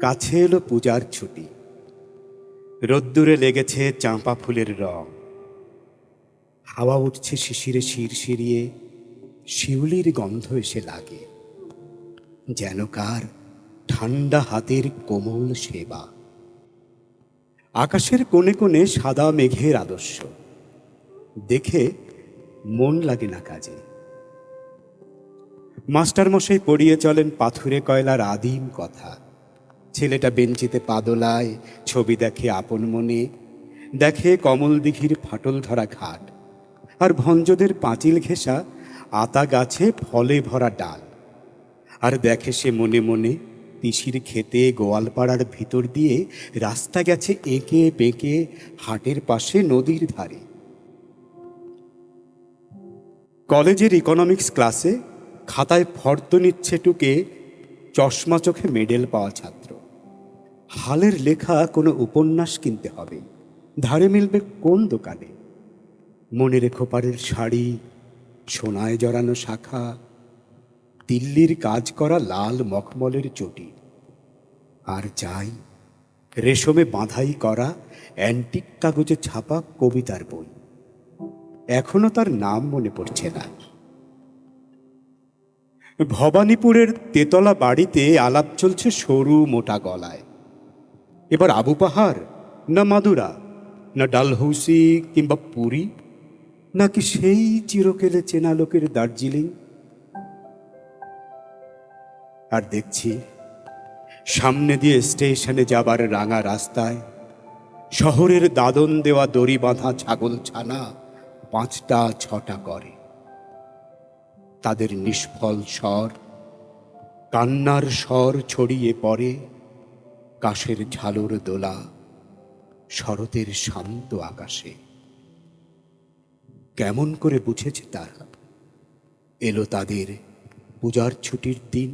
কাছে এলো পূজার ছুটি। রোদ্দুরে লেগেছে চাঁপা ফুলের রং। হাওয়া উঠছে শিশিরে শিরশিরিয়ে, শিউলির গন্ধ এসে লাগে যেন কার ঠান্ডা হাতের কোমল সেবা। আকাশের কোণে কোণে সাদা মেঘের আদর্শ দেখে মন লাগে না কাজে। মাস্টারমশাই পড়িয়ে চলেন পাথুরে কয়লার আদিম কথা। ছেলেটা বেঞ্চিতে পাদলায়, ছবি দেখে আপন মনে, দেখে কমল দিঘির ফাটল ধরা ঘাট আর ভঞ্জদের পাঁচিল ঘেঁষা আতা গাছে ফলে ভরা ডাল। আর দেখে সে মনে মনে পিসির খেতে গোয়ালপাড়ার ভিতর দিয়ে রাস্তা গেছে এঁকে বেঁকে হাটের পাশে নদীর ধারে। কলেজের ইকোনমিক্স ক্লাসে খাতায় ফর্দ নিচ্ছে টুকে চশমা চোখে মেডেল পাওয়া ছাত্র। হালের লেখা কোনো উপন্যাস কিনতে হবে, ধারে মিলবে কোন দোকানে? মনে রেখো পাড়ের শাড়ি, সোনায় জড়ানো শাখা, দিল্লির কাজ করা লাল মখমলের চটি, আর যাই রেশমে বাঁধাই করা অ্যান্টিক কাগজে ছাপা কবিতার বই। এখনো তার নাম মনে পড়ছে না। ভবানীপুরের তেতলা বাড়িতে আলাপ চলছে সরু মোটা গলায়। এবার আবু পাহাড় না মাদুরা না ডালহৌসি কিংবা পুরী, নাকি সেই চিরকেলে চেনা লোকের দার্জিলিং। আর দেখছি সামনে দিয়ে স্টেশনে যাবার রাঙা রাস্তায় শহরের দাদন দেওয়া দড়ি বাঁধা ছাগল ছানা 5টা 6টা করে। তাদের নিষ্ফল স্বর, কান্নার স্বর ছড়িয়ে পড়ে কাশের ঝালর দোলা শরতের শান্ত আকাশে। কেমন করে বুঝেছে তারা এলো তাদের পূজার ছুটির দিন?